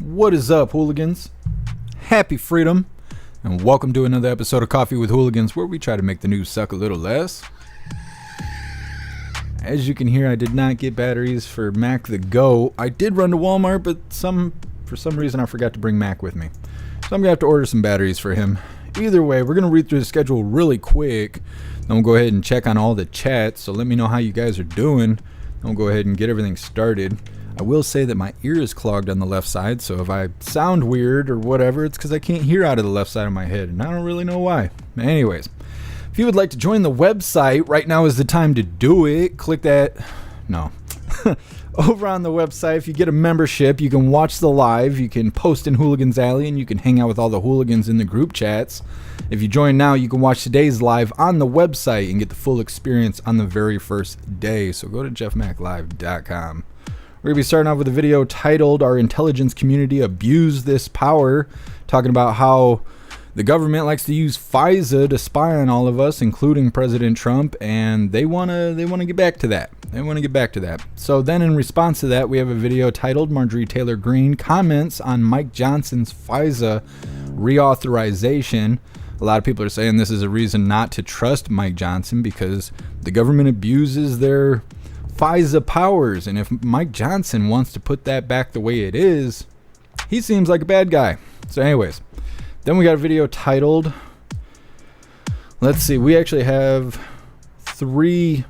What is up, hooligans? Happy freedom, and welcome to another episode of Coffee with Hooligans, where we try to make the news suck a little less. As you can hear, I did not get batteries for Mac the Go. I did run to Walmart, but for some reason I forgot to bring Mac with me. So I'm going to have to order some batteries for him. Either way, we're going to read through the schedule really quick. Then we'll go ahead and check on all the chats, so let me know how you guys are doing. Then we'll go ahead and get everything started. I will say that my ear is clogged on the left side, so if I sound weird or whatever, it's because I can't hear out of the left side of my head, and I don't really know why. Anyways, if you would like to join the website, right now is the time to do it. Click that. No. Over on the website, if you get a membership, you can watch the live, you can post in Hooligans Alley, and you can hang out with all the hooligans in the group chats. If you join now, you can watch today's live on the website and get the full experience on the very first day. So go to jeffmaclive.com. We're going to be starting off with a video titled "Our Intelligence Community Abused This Power," talking about how the government likes to use FISA to spy on all of us, including President Trump, and they want to get back to that. So then in response to that, we have a video titled "Marjorie Taylor Greene Comments on Mike Johnson's FISA Reauthorization." A lot of people are saying this is a reason not to trust Mike Johnson because the government abuses their FISA powers, and if Mike Johnson wants to put that back the way it is, he seems like a bad guy. So anyways, then we got a video titled, let's see, we actually have 3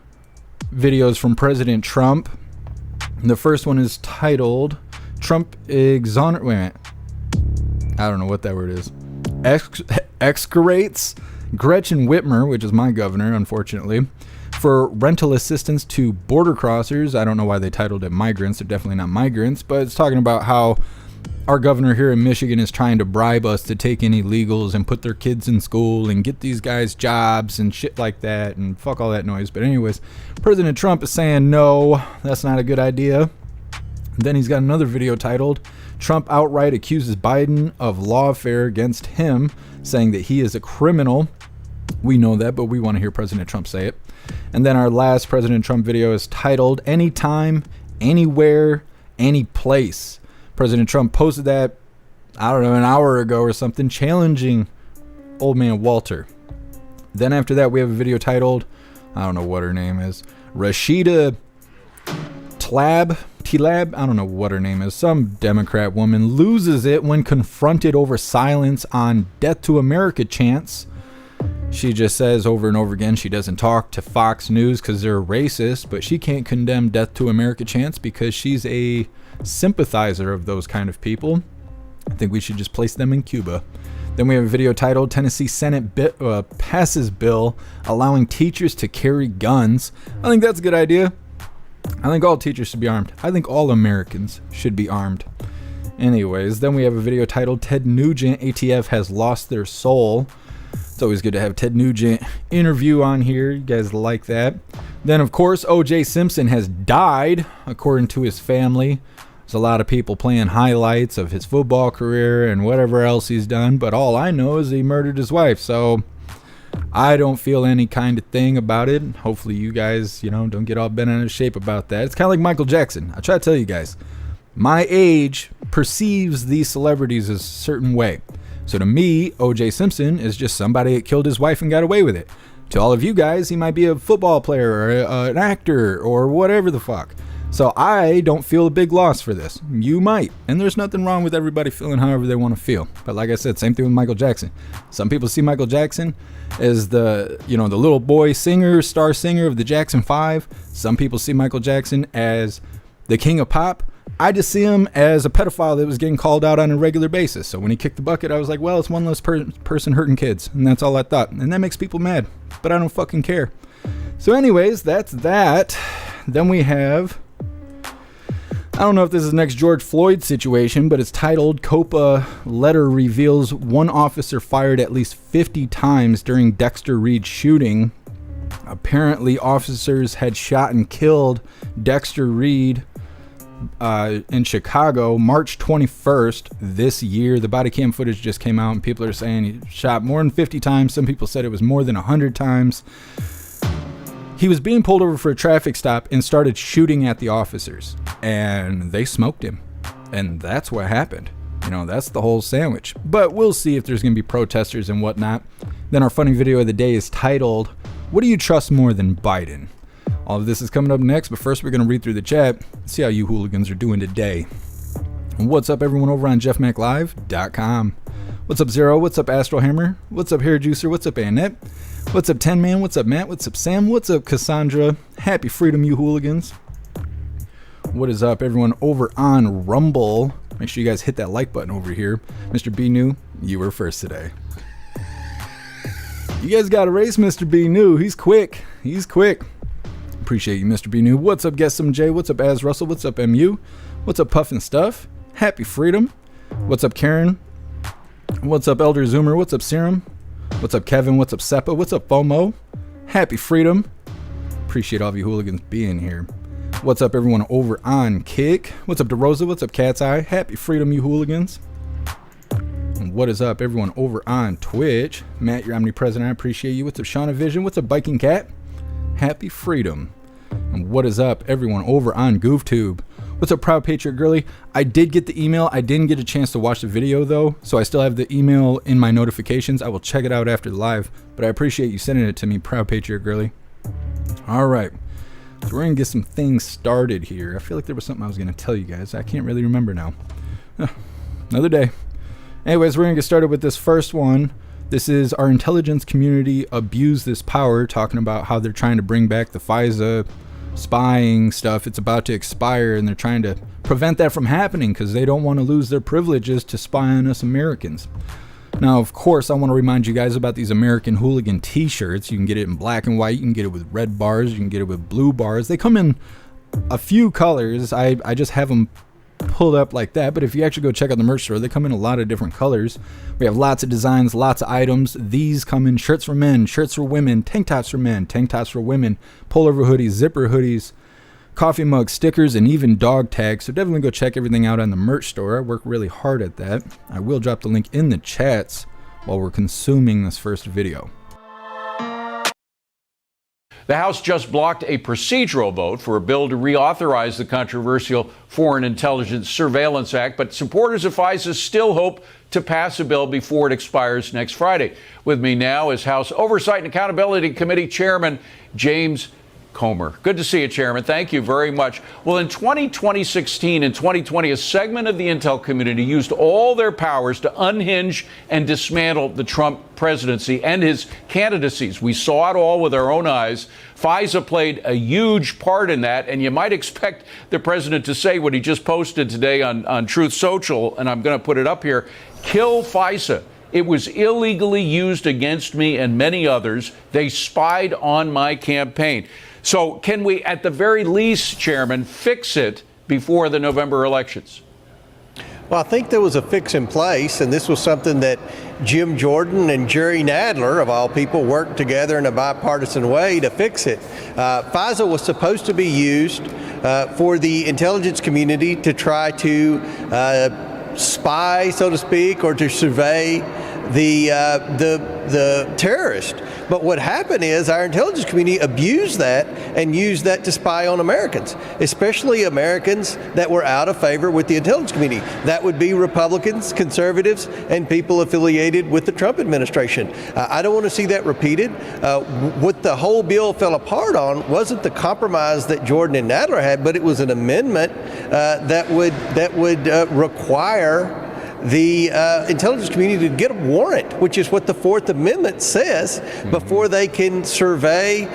videos from President Trump. The first one is titled "Trump I don't know what that word is. Excrates Gretchen Whitmer, which is my governor, unfortunately, for rental assistance to border crossers. I don't know why they titled it migrants. They're definitely not migrants, but it's talking about how our governor here in Michigan is trying to bribe us to take in illegals and put their kids in school and get these guys jobs and shit like that, and fuck all that noise. But anyways, President Trump is saying no, that's not a good idea. Then he's got another video titled "Trump Outright Accuses Biden of Lawfare Against Him," saying that he is a criminal. We know that, but we want to hear President Trump say it. And then our last President Trump video is titled "Anytime, Anywhere, Any Place." President Trump posted that, I don't know, an hour ago or something, challenging old man Walter. Then after that, we have a video titled, I don't know what her name is, Rashida Tlaib, I don't know what her name is. Some Democrat woman loses it when confronted over silence on Death to America chants. She just says over and over again she doesn't talk to Fox News because they're racist, but she can't condemn Death to America chants because she's a sympathizer of those kind of people. I think we should just place them in Cuba. Then we have a video titled "Tennessee Senate passes bill allowing teachers to carry guns." I think that's a good idea. I think all teachers should be armed. I think all Americans should be armed. Anyways, then we have a video titled "Ted Nugent, ATF has lost their soul." It's always good to have Ted Nugent interview on here. You guys like that. Then, of course, O.J. Simpson has died, according to his family. There's a lot of people playing highlights of his football career and whatever else he's done, but all I know is he murdered his wife, so I don't feel any kind of thing about it. Hopefully you guys, don't get all bent out of shape about that. It's kind of like Michael Jackson. I try to tell you guys, my age perceives these celebrities a certain way. So to me, O.J. Simpson is just somebody that killed his wife and got away with it. To all of you guys, he might be a football player or an actor or whatever the fuck. So I don't feel a big loss for this. You might. And there's nothing wrong with everybody feeling however they want to feel. But like I said, same thing with Michael Jackson. Some people see Michael Jackson as the little boy singer, star singer of the Jackson 5. Some people see Michael Jackson as the king of pop. I just see him as a pedophile that was getting called out on a regular basis. So when he kicked the bucket, I was like, well, it's one less person hurting kids. And that's all I thought. And that makes people mad. But I don't fucking care. So anyways, that's that. Then we have, I don't know if this is the next George Floyd situation, but it's titled "Copa Letter Reveals One Officer Fired at Least 50 Times During Dexter Reed Shooting." Apparently, officers had shot and killed Dexter Reed in Chicago, March 21st this year. The body cam footage just came out and people are saying he shot more than 50 times. Some people said it was more than 100 times. He was being pulled over for a traffic stop and started shooting at the officers, and they smoked him. And that's what happened. You know, that's the whole sandwich. But we'll see if there's going to be protesters and whatnot. Then our funny video of the day is titled, "What do you trust more than Biden?" All of this is coming up next, but first we're going to read through the chat, see how you hooligans are doing today. And what's up, everyone over on jeffmaclive.com. What's up, Zero? What's up, Astro Hammer? What's up, Hair Juicer? What's up, Annette? What's up, 10 Man? What's up, Matt? What's up, Sam? What's up, Cassandra? Happy freedom, you hooligans. What is up, everyone over on Rumble? Make sure you guys hit that like button over here. Mr. B New, you were first today. You guys got a race, Mr. B New. He's quick. He's quick. Appreciate you, Mr. B New. What's up, Guess Some J? What's up, Az Russell? What's up, MU? What's up, Puff and Stuff? Happy freedom. What's up, Karen? What's up, Elder Zoomer? What's up, Serum? What's up, Kevin? What's up, Seppa? What's up, FOMO? Happy freedom. Appreciate all of you hooligans being here. What's up, everyone over on Kick? What's up, DeRosa? What's up, Cat's Eye? Happy freedom, you hooligans. And what is up, everyone over on Twitch? Matt, you're omnipresent. I appreciate you. What's up, Shauna Vision? What's up, Biking Cat? Happy freedom. And what is up, everyone over on GoofTube? What's up, Proud Patriot Girly? I did get the email. I didn't get a chance to watch the video, though, so I still have the email in my notifications. I will check it out after the live, but I appreciate you sending it to me, Proud Patriot Girly. All right. So we're going to get some things started here. I feel like there was something I was going to tell you guys. I can't really remember now. Another day. Anyways, we're going to get started with this first one. This is our intelligence community abuse this power, talking about how they're trying to bring back the FISA spying stuff. It's about to expire, and they're trying to prevent that from happening because they don't want to lose their privileges to spy on us Americans. Now, of course, I want to remind you guys about these American Hooligan t-shirts. You can get it in black and white. You can get it with red bars. You can get it with blue bars. They come in a few colors. I just have them pulled up like that, but if you actually go check out the merch store, they come in a lot of different colors. We have lots of designs, lots of items. These come in shirts for men, shirts for women, tank tops for men, tank tops for women, pullover hoodies, zipper hoodies, coffee mugs, stickers, and even dog tags. So definitely go check everything out on the merch store. I work really hard at that. I will drop the link in the chats while we're consuming this first video. The House just blocked a procedural vote for a bill to reauthorize the controversial Foreign Intelligence Surveillance Act, but supporters of FISA still hope to pass a bill before it expires next Friday. With me now is House Oversight and Accountability Committee Chairman James Comer. Good to see you, Chairman. Thank you very much. Well, in 2016 and 2020, a segment of the intel community used all their powers to unhinge and dismantle the Trump presidency and his candidacies. We saw it all with our own eyes. FISA played a huge part in that, and you might expect the president to say what he just posted today on Truth Social, and I'm going to put it up here: kill FISA. It was illegally used against me and many others. They spied on my campaign. So can we, at the very least, Chairman, fix it before the November elections? Well, I think there was a fix in place, and this was something that Jim Jordan and Jerry Nadler, of all people, worked together in a bipartisan way to fix it. FISA was supposed to be used for the intelligence community to try to spy, so to speak, or to survey the terrorist. But what happened is our intelligence community abused that and used that to spy on Americans, especially Americans that were out of favor with the intelligence community. That would be Republicans, conservatives, and people affiliated with the Trump administration. I don't want to see that repeated. What the whole bill fell apart on wasn't the compromise that Jordan and Nadler had, but it was an amendment that would require the intelligence community to get a warrant, which is what the Fourth Amendment says, before they can survey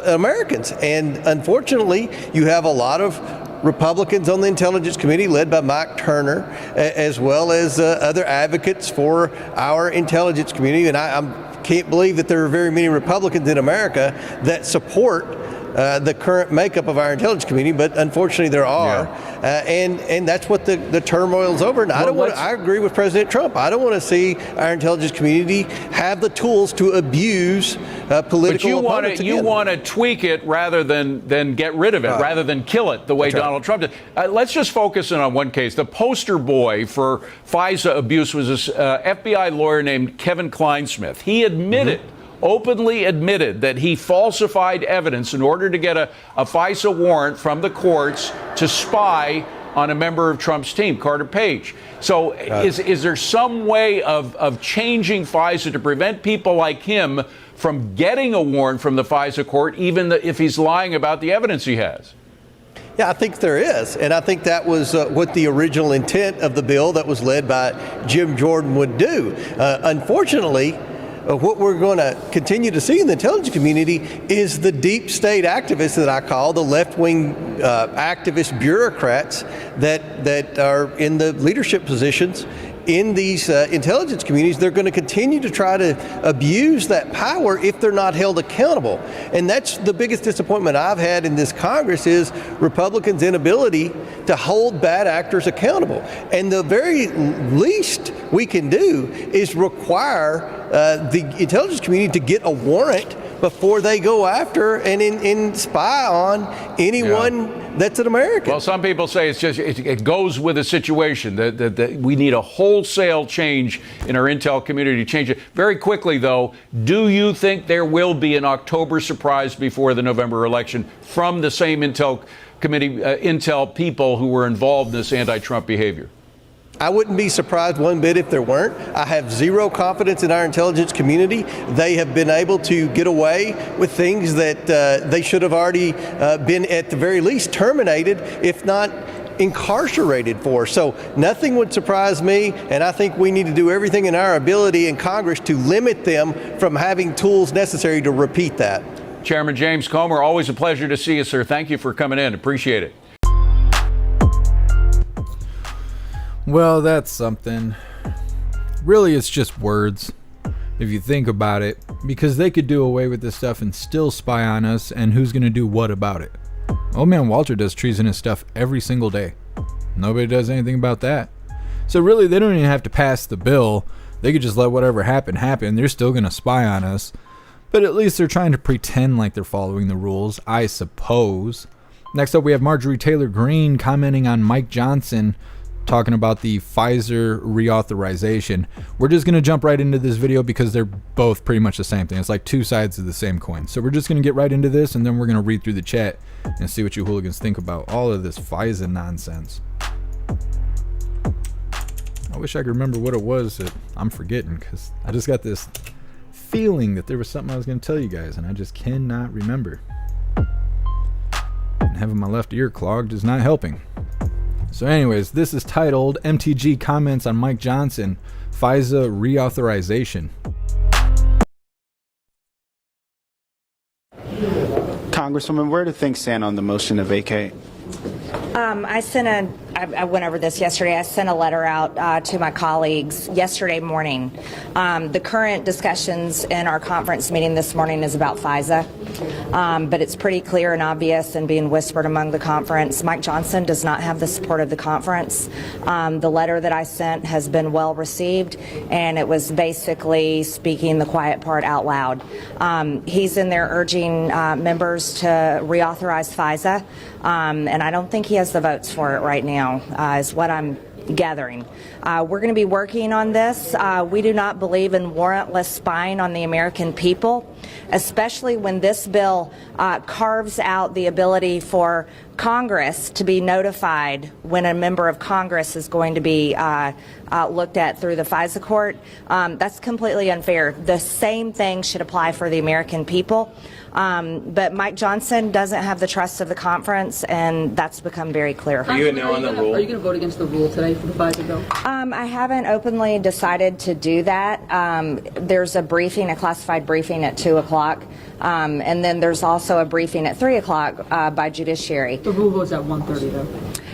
Americans. And unfortunately, you have a lot of Republicans on the Intelligence Committee led by Mike Turner, as well as other advocates for our intelligence community. And I can't believe that there are very many Republicans in America that support the current makeup of our intelligence community, but unfortunately there are, and that's what the turmoil's over. And I agree with President Trump. I don't want to see our intelligence community have the tools to abuse political opponents. But you want to tweak it rather than get rid of it, rather than kill it the way Donald Trump did. Let's just focus in on one case. The poster boy for FISA abuse was this FBI lawyer named Kevin Kleinsmith. He admitted. Openly admitted that he falsified evidence in order to get a FISA warrant from the courts to spy on a member of Trump's team, Carter Page. So is there some way of changing FISA to prevent people like him from getting a warrant from the FISA court, even if he's lying about the evidence he has? Yeah, I think there is. And I think that was what the original intent of the bill that was led by Jim Jordan would do. Unfortunately, what we're going to continue to see in the intelligence community is the deep state activists that I call the left-wing activist bureaucrats that are in the leadership positions in these intelligence communities. They're going to continue to try to abuse that power if they're not held accountable. And that's the biggest disappointment I've had in this Congress is Republicans' inability to hold bad actors accountable. And the very least we can do is require the intelligence community to get a warrant before they go after and spy on anyone that's an American. Well, some people say it goes with the situation, that we need a wholesale change in our intel community to change it. Very quickly, though, do you think there will be an October surprise before the November election from the same intel committee, intel people who were involved in this anti-Trump behavior? I wouldn't be surprised one bit if there weren't. I have zero confidence in our intelligence community. They have been able to get away with things that they should have already been, at the very least, terminated, if not incarcerated for. So nothing would surprise me, and I think we need to do everything in our ability in Congress to limit them from having tools necessary to repeat that. Chairman James Comer, always a pleasure to see you, sir. Thank you for coming in. Appreciate it. Well, that's something. Really, it's just words, if you think about it, because they could do away with this stuff and still spy on us, and who's going to do what about it? Old man Walter does treasonous stuff every single day. Nobody does anything about that. So really, they don't even have to pass the bill. They could just let whatever happen. They're still going to spy on us. But at least they're trying to pretend like they're following the rules, I suppose. Next up, we have Marjorie Taylor Greene commenting on Mike Johnson talking about the FISA reauthorization. We're just going to jump right into this video because they're both pretty much the same thing. It's like two sides of the same coin. So we're just going to get right into this, and then we're going to read through the chat and see what you hooligans think about all of this FISA nonsense. I wish I could remember what it was that I'm forgetting, because I just got this feeling that there was something I was going to tell you guys, and I just cannot remember. And having my left ear clogged is not helping. So anyways, this is titled MTG Comments on Mike Johnson, FISA Reauthorization. Congresswoman, where do things stand on the motion to vacate? I went over this yesterday. I sent a letter out to my colleagues yesterday morning. The current discussions in our conference meeting this morning is about FISA, but it's pretty clear and obvious and being whispered among the conference. Mike Johnson does not have the support of the conference. The letter that I sent has been well received, and it was basically speaking the quiet part out loud. He's in there urging members to reauthorize FISA, and I don't think he has the votes for it right now, is what I'm gathering. We're going to be working on this. We do not believe in warrantless spying on the American people, especially when this bill carves out the ability for Congress to be notified when a member of Congress is going to be looked at through the FISA court. That's completely unfair. The same thing should apply for the American people. But Mike Johnson doesn't have the trust of the conference, and that's become very clear. Are you a no on the rule? Are you going to vote against the rule today for the FISA bill? I haven't openly decided to do that. There's a briefing, a classified briefing at 2 o'clock, and then there's also a briefing at 3 o'clock by Judiciary. The rule vote's at 1:30, though.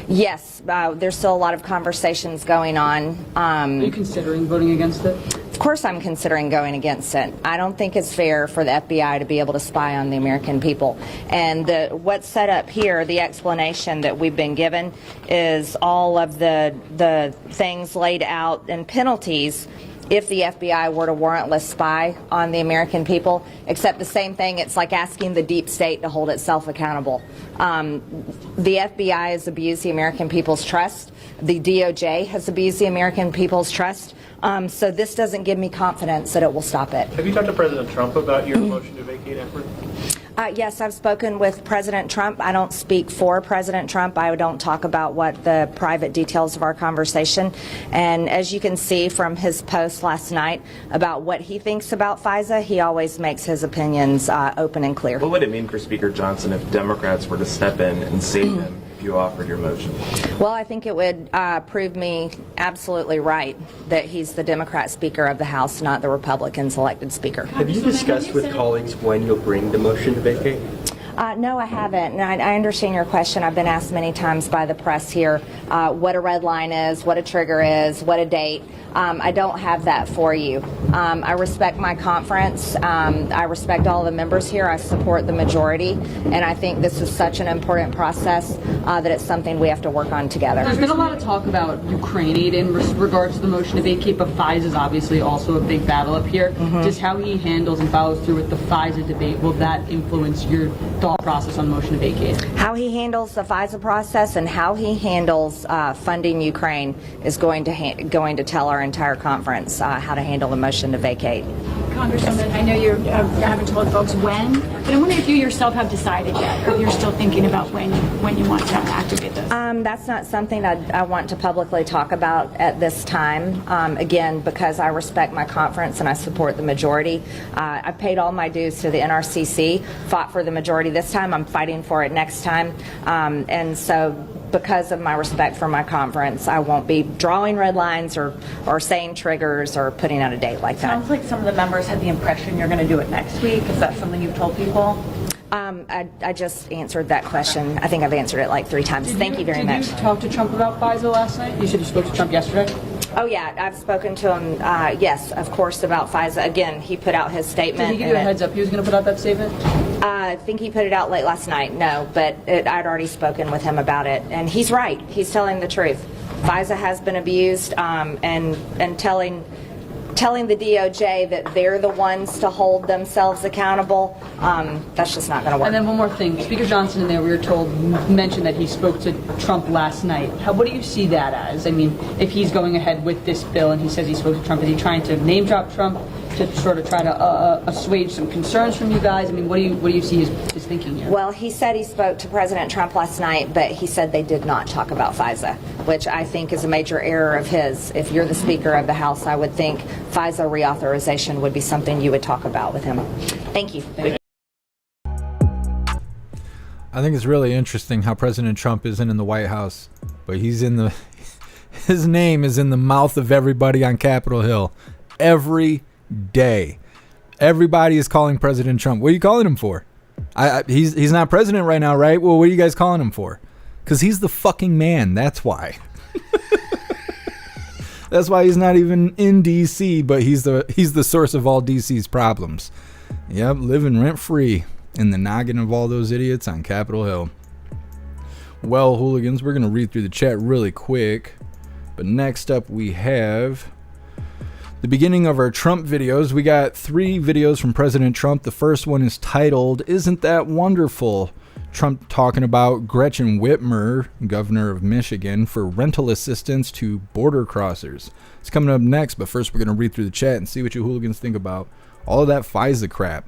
Yes, there's still a lot of conversations going on. Are you considering voting against it? Of course I'm considering going against it. I don't think it's fair for the FBI to be able to spy on the American people. And what's set up here, the explanation that we've been given, is all of the things laid out and penalties if the FBI were to warrantless spy on the American people, except the same thing. It's like asking the deep state to hold itself accountable. The FBI has abused the American people's trust. The DOJ has abused the American people's trust. So this doesn't give me confidence that it will stop it. Have you talked to President Trump about your motion to vacate effort? Yes, I've spoken with President Trump. I don't speak for President Trump. I don't talk about what the private details of our conversation. And as you can see from his post last night about what he thinks about FISA, he always makes his opinions open and clear. What would it mean for Speaker Johnson if Democrats were to step in and save him if you offered your motion? Well, I think it would prove me absolutely right that he's the Democrat Speaker of the House, not the Republicans elected Speaker. Have you discussed with colleagues when you'll bring the motion to vacate? No, I haven't. And I understand your question. I've been asked many times by the press here what a red line is, what a trigger is, what a date. I don't have that for you. I respect my conference. I respect all the members here. I support the majority. And I think this is such an important process that it's something we have to work on together. There's been a lot of talk about Ukraine aid in regards to the motion to vacate, but FISA is obviously also a big battle up here. Just how he handles and follows through with the FISA debate, will that influence your thought process on motion to vacate? How he handles the FISA process and how he handles funding Ukraine is going to tell our entire conference how to handle the motion to vacate. Congresswoman, I know you haven't told folks when, but I wonder if you yourself have decided yet, or if you're still thinking about when you want to activate this. That's not something I want to publicly talk about at this time. Again, because I respect my conference and I support the majority. I paid all my dues to the NRCC, fought for the majority this time. I'm fighting for it next time. And so because of my respect for my conference, I won't be drawing red lines or saying triggers or putting out a date like that. Sounds like some of the members had the impression you're going to do it next week. Is that something you've told people? I just answered that question. I think I've answered it like 3 times. Thank you very much. Did you talk to Trump about FISA last night? You said you spoke to Trump yesterday? Oh, yeah. I've spoken to him, yes, of course, about FISA. Again, he put out his statement. Did he give you a heads up he was going to put out that statement? I think he put it out late last night. No, but I'd already spoken with him about it. And he's right. He's telling the truth. FISA has been abused, and telling the DOJ that they're the ones to hold themselves accountable, that's just not going to work. And then one more thing. Speaker Johnson in there, we were told, mentioned that he spoke to Trump last night. What do you see that as? I mean, if he's going ahead with this bill and he says he spoke to Trump, is he trying to name drop Trump to sort of try to assuage some concerns from you guys? I mean, what do you see his thinking here? Well, he said he spoke to President Trump last night, but he said they did not talk about FISA, which I think is a major error of his. If you're the Speaker of the House, I would think FISA reauthorization would be something you would talk about with him. Thank you. I think it's really interesting how President Trump isn't in the White House, but his name is in the mouth of everybody on Capitol Hill every day. Everybody is calling President Trump. What are you calling him for? He's not president right now, right? Well, what are you guys calling him for? Because he's the fucking man. That's why. That's why he's not even in D.C., but he's the source of all D.C.'s problems. Yep, living rent-free in the noggin of all those idiots on Capitol Hill. Well, hooligans, we're going to read through the chat really quick. But next up we have the beginning of our Trump videos. We got 3 videos from President Trump. The first one is titled, "Isn't That Wonderful?" Trump talking about Gretchen Whitmer, governor of Michigan, for rental assistance to border crossers. It's coming up next, but first we're going to read through the chat and see what you hooligans think about all of that FISA crap.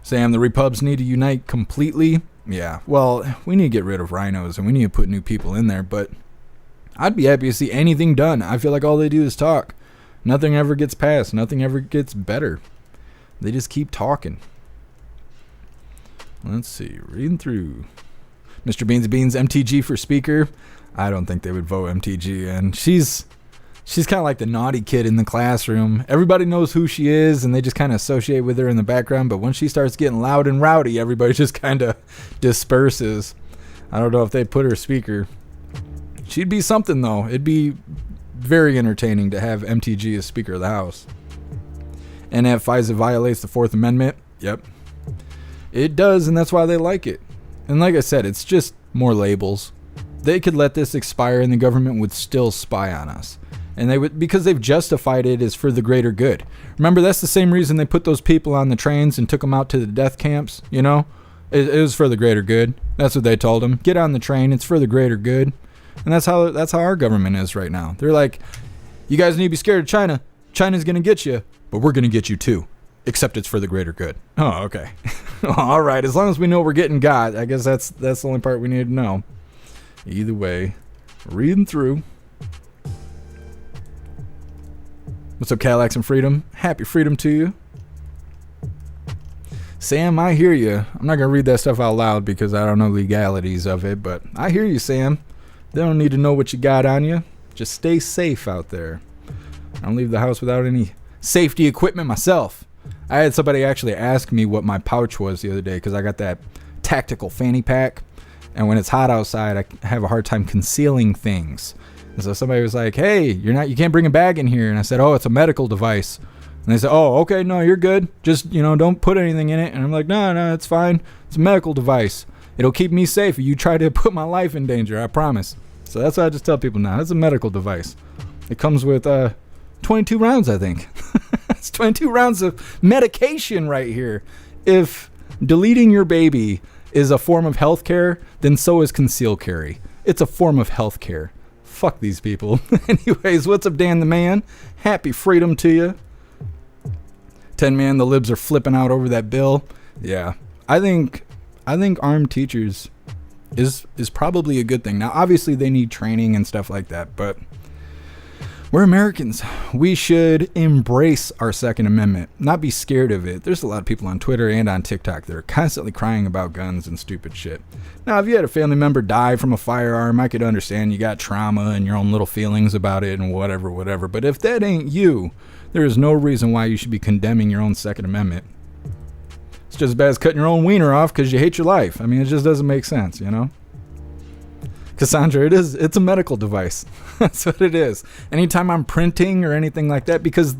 Sam, the Repubs need to unite completely. Yeah, well, we need to get rid of rhinos and we need to put new people in there, but I'd be happy to see anything done. I feel like all they do is talk. Nothing ever gets passed. Nothing ever gets better. They just keep talking. Let's see. Reading through. Mr. Beans Beans, MTG for speaker. I don't think they would vote MTG. And she's kind of like the naughty kid in the classroom. Everybody knows who she is, and they just kind of associate with her in the background. But when she starts getting loud and rowdy, everybody just kind of disperses. I don't know if they'd put her speaker. She'd be something, though. It'd be very entertaining to have MTG as Speaker of the House. And if FISA violates the 4th Amendment, yep. It does, and that's why they like it. And like I said, it's just more labels. They could let this expire and the government would still spy on us. And they would, because they've justified it as for the greater good. Remember, that's the same reason they put those people on the trains and took them out to the death camps, you know? It was for the greater good. That's what they told them. Get on the train, it's for the greater good. And that's how our government is right now. They're like, you guys need to be scared of China. China's going to get you, but we're going to get you too. except it's for the greater good. Oh, okay. All right. As long as we know we're getting got, I guess that's the only part we need to know. Either way, reading through. What's up, Cadillacs and Freedom? Happy freedom to you. Sam, I hear you. I'm not going to read that stuff out loud because I don't know legalities of it, but I hear you, Sam. They don't need to know what you got on you. Just stay safe out there. I don't leave the house without any safety equipment myself. I had somebody actually ask me what my pouch was the other day because I got that tactical fanny pack, and when it's hot outside, I have a hard time concealing things. And so somebody was like, "Hey, you can't bring a bag in here." And I said, "Oh, it's a medical device." And they said, "Oh, okay, no, you're good. Just, don't put anything in it." And I'm like, no, it's fine. It's a medical device. It'll keep me safe if you try to put my life in danger, I promise. So that's what I just tell people now. It's a medical device. It comes with 22 rounds, I think. It's 22 rounds of medication right here. If deleting your baby is a form of healthcare, then so is concealed carry. It's a form of healthcare. Fuck these people. Anyways, what's up, Dan the Man? Happy freedom to you. 10 man, the libs are flipping out over that bill. Yeah, I think armed teachers is probably a good thing. Now, obviously, they need training and stuff like that, but we're Americans. We should embrace our Second Amendment, not be scared of it. There's a lot of people on Twitter and on TikTok that are constantly crying about guns and stupid shit. Now, if you had a family member die from a firearm, I could understand you got trauma and your own little feelings about it and whatever. But if that ain't you, there is no reason why you should be condemning your own Second Amendment. It's just as bad as cutting your own wiener off because you hate your life. I mean, it just doesn't make sense, Cassandra, it's a medical device. That's what it is. Anytime I'm printing or anything like that, because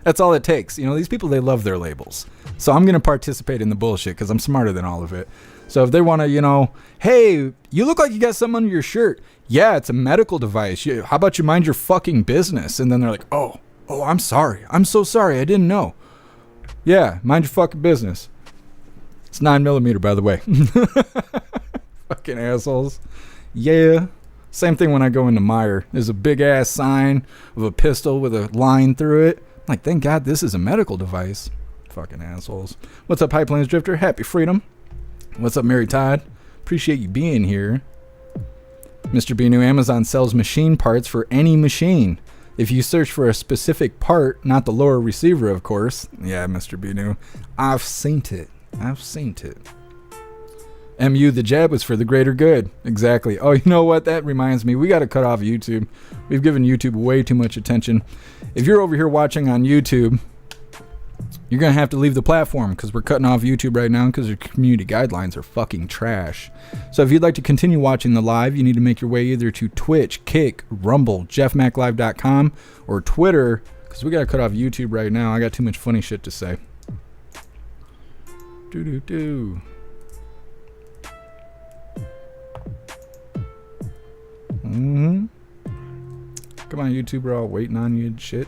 that's all it takes. These people, they love their labels. So I'm going to participate in the bullshit because I'm smarter than all of it. So if they want to, hey, you look like you got something under your shirt. Yeah, it's a medical device. How about you mind your fucking business? And then they're like, oh, I'm sorry. I'm so sorry. I didn't know. Yeah, mind your fucking business. It's 9mm, by the way. Fucking assholes. Yeah. Same thing when I go into Meijer. There's a big ass sign of a pistol with a line through it. I'm like, thank God this is a medical device. Fucking assholes. What's up, High Plains Drifter? Happy freedom. What's up, Mary Todd? Appreciate you being here. Mr. B. New Amazon sells machine parts for any machine. If you search for a specific part, not the lower receiver, of course. Yeah, Mr. B. New. I've seen it. MU, the jab was for the greater good. Exactly. Oh, you know what? That reminds me. We got to cut off YouTube. We've given YouTube way too much attention. If you're over here watching on YouTube, you're going to have to leave the platform because we're cutting off YouTube right now because their community guidelines are fucking trash. So if you'd like to continue watching the live, you need to make your way either to Twitch, Kick, Rumble, jeffmaclive.com, or Twitter, because we got to cut off YouTube right now. I got too much funny shit to say. Doo-doo-doo. Come on, YouTube, we're all waiting on you and shit.